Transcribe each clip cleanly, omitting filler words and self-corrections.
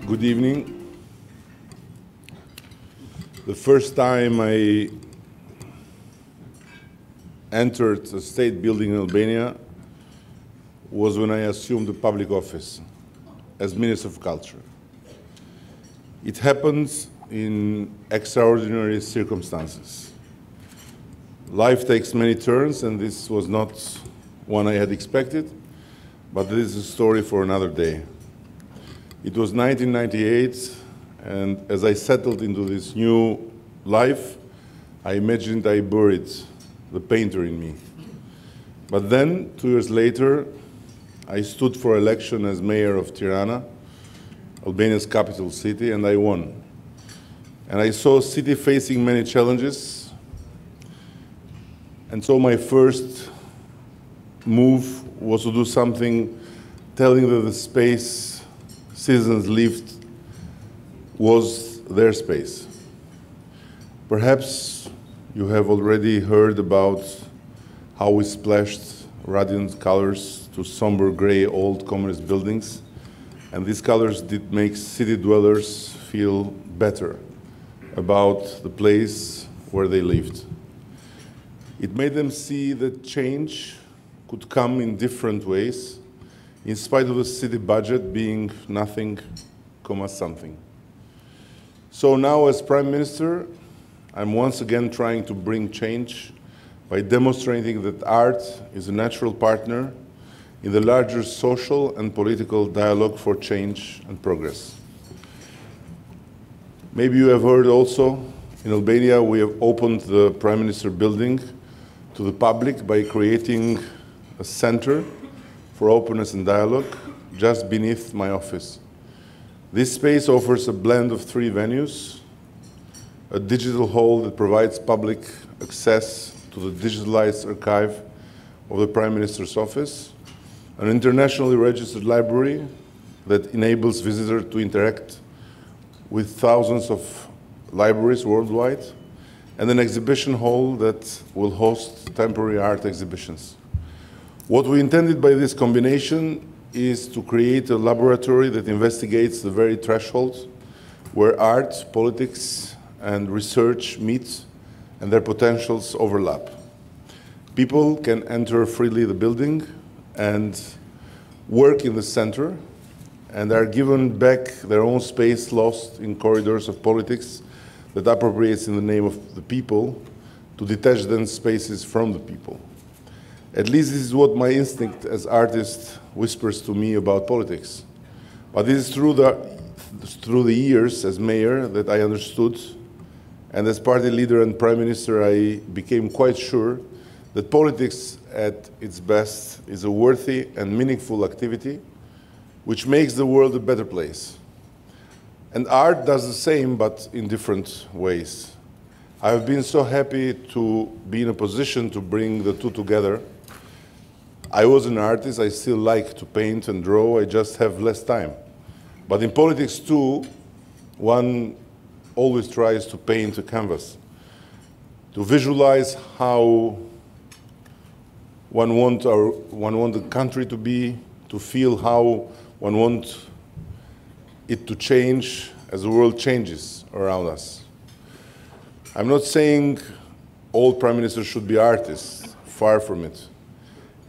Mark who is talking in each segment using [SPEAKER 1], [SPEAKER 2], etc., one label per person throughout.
[SPEAKER 1] Good evening. The first time I entered a state building in Albania was when I assumed the public office as Minister of Culture. It happened in extraordinary circumstances. Life takes many turns, and this was not one I had expected, but this is a story for another day. It was 1998, and as I settled into this new life, I imagined I buried the painter in me. But then, 2 years later, I stood for election as mayor of Tirana, Albania's capital city, and I won. And I saw a city facing many challenges, and so my first move was to do something telling that the space citizens lived was their space. Perhaps you have already heard about how we splashed radiant colors to somber gray old communist buildings, and these colors did make city dwellers feel better about the place where they lived. It made them see that change could come in different ways, in spite of the city budget being nothing, something. So now as Prime Minister, I'm once again trying to bring change by demonstrating that art is a natural partner in the larger social and political dialogue for change and progress. Maybe you have heard also, in Albania we have opened the Prime Minister building to the public by creating a center for openness and dialogue just beneath my office. This space offers a blend of 3 venues: a digital hall that provides public access to the digitalized archive of the Prime Minister's office, an internationally registered library that enables visitors to interact with thousands of libraries worldwide, and an exhibition hall that will host temporary art exhibitions. What we intended by this combination is to create a laboratory that investigates the very thresholds where art, politics, and research meet and their potentials overlap. People can enter freely the building and work in the center, and are given back their own space lost in corridors of politics that appropriates in the name of the people to detach those spaces from the people. At least this is what my instinct as artist whispers to me about politics. But this is through the years as mayor that I understood, and as party leader and prime minister, I became quite sure that politics at its best is a worthy and meaningful activity which makes the world a better place. And art does the same, but in different ways. I have been so happy to be in a position to bring the two together. I was an artist, I still like to paint and draw, I just have less time. But in politics too, one always tries to paint a canvas, to visualize how one wants the country to be, to feel how one wants it to change as the world changes around us. I'm not saying all prime ministers should be artists, far from it.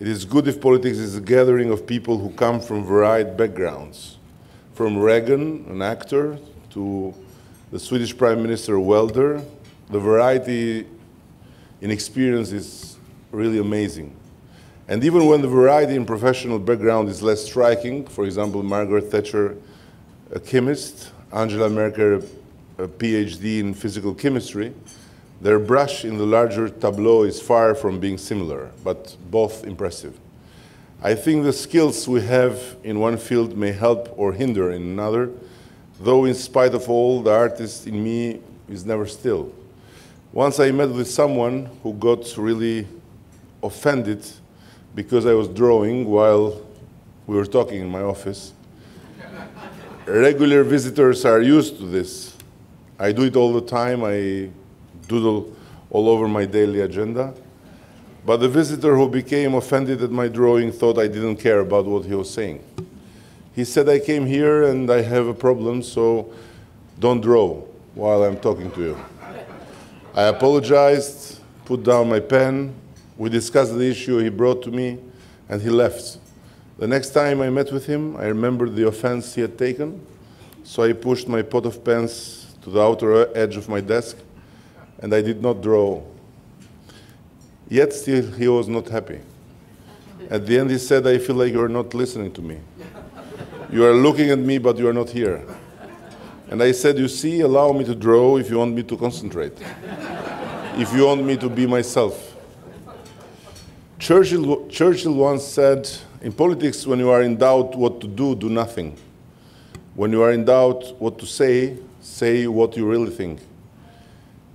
[SPEAKER 1] It is good if politics is a gathering of people who come from varied backgrounds, from Reagan, an actor, to the Swedish Prime Minister, a welder. The variety in experience is really amazing. And even when the variety in professional background is less striking, for example, Margaret Thatcher, a chemist, Angela Merkel, a PhD in physical chemistry, their brush in the larger tableau is far from being similar, but both impressive. I think the skills we have in one field may help or hinder in another, though in spite of all, the artist in me is never still. Once I met with someone who got really offended because I was drawing while we were talking in my office. Regular visitors are used to this. I do it all the time. I doodle all over my daily agenda. But the visitor who became offended at my drawing thought I didn't care about what he was saying. He said, I came here and I have a problem, so don't draw while I'm talking to you. I apologized, put down my pen, we discussed the issue he brought to me, and he left. The next time I met with him, I remembered the offense he had taken, so I pushed my pot of pens to the outer edge of my desk, and I did not draw. Yet still, he was not happy. At the end, he said, I feel like you are not listening to me. You are looking at me, but you are not here. And I said, you see, allow me to draw if you want me to concentrate, if you want me to be myself. Churchill once said, in politics, when you are in doubt what to do, do nothing. When you are in doubt what to say, say what you really think.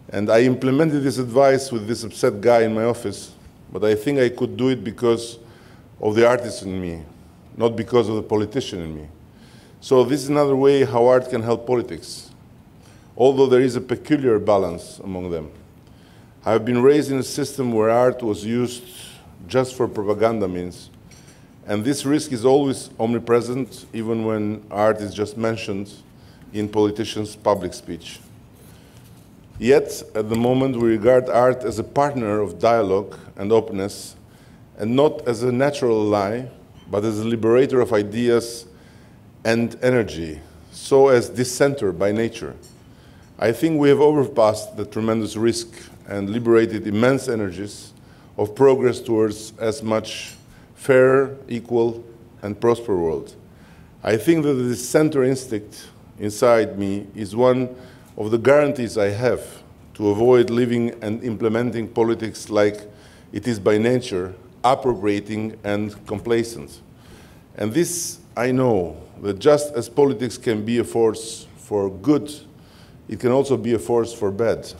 [SPEAKER 1] And I implemented this advice with this upset guy in my office, but I think I could do it because of the artist in me, not because of the politician in me. So this is another way how art can help politics, although there is a peculiar balance among them. I have been raised in a system where art was used just for propaganda means, and this risk is always omnipresent, even when art is just mentioned in politicians' public speech. Yet, at the moment, we regard art as a partner of dialogue and openness, and not as a natural ally, but as a liberator of ideas and energy, so as dissenter by nature. I think we have overpassed the tremendous risk and liberated immense energies of progress towards as much fair, equal, and prosperous world. I think that the dissenter instinct inside me is one of the guarantees I have to avoid living and implementing politics like it is by nature, appropriating and complacent. And this, I know, that just as politics can be a force for good, it can also be a force for bad.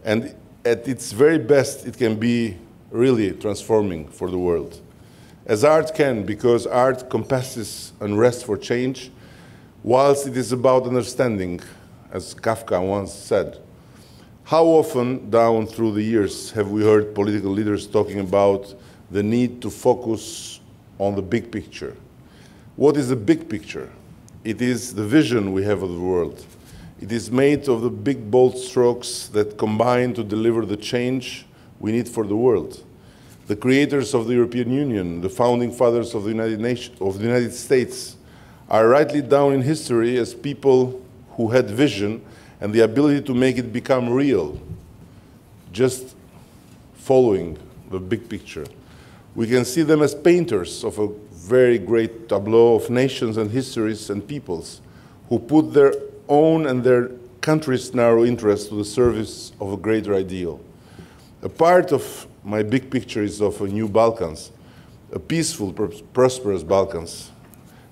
[SPEAKER 1] And at its very best, it can be really transforming for the world. As art can, because art compasses unrest for change, whilst it is about understanding, as Kafka once said. How often down through the years have we heard political leaders talking about the need to focus on the big picture? What is the big picture? It is the vision we have of the world. It is made of the big, bold strokes that combine to deliver the change we need for the world. The creators of the European Union, the founding fathers of the United States, are rightly down in history as people who had vision and the ability to make it become real, just following the big picture. We can see them as painters of a very great tableau of nations and histories and peoples who put their own and their country's narrow interests to the service of a greater ideal. A part of my big picture is of a new Balkans, a peaceful, prosperous Balkans.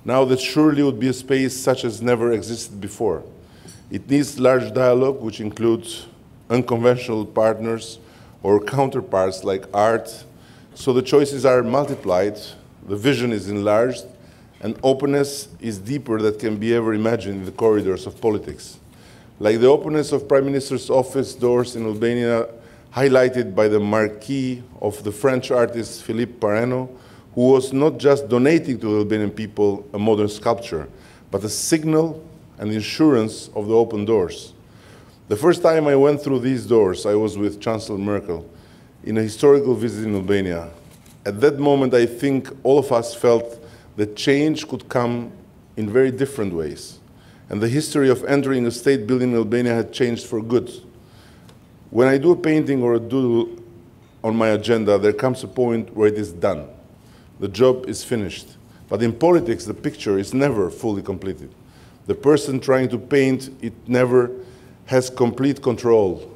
[SPEAKER 1] Now that surely would be a space such as never existed before. It needs large dialogue, which includes unconventional partners or counterparts like art, so the choices are multiplied, the vision is enlarged, and openness is deeper than can be ever imagined in the corridors of politics. Like the openness of Prime Minister's office doors in Albania, highlighted by the marquee of the French artist Philippe Pareno, who was not just donating to the Albanian people a modern sculpture, but a signal and insurance of the open doors. The first time I went through these doors, I was with Chancellor Merkel in a historical visit in Albania. At that moment, I think all of us felt that change could come in very different ways. And the history of entering a state building in Albania had changed for good. When I do a painting or a doodle on my agenda, there comes a point where it is done. The job is finished. But in politics, the picture is never fully completed. The person trying to paint it never has complete control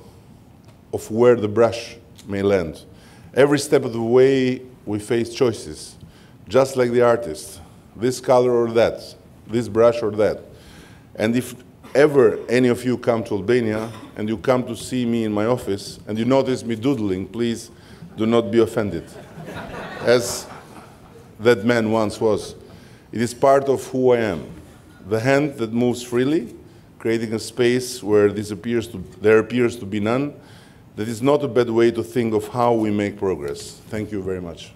[SPEAKER 1] of where the brush may land. Every step of the way, we face choices, just like the artist. This color or that, this brush or that. And if ever any of you come to Albania and you come to see me in my office and you notice me doodling, please do not be offended. As that man once was, it is part of who I am. The hand that moves freely, creating a space where there appears to be none. That is not a bad way to think of how we make progress. Thank you very much.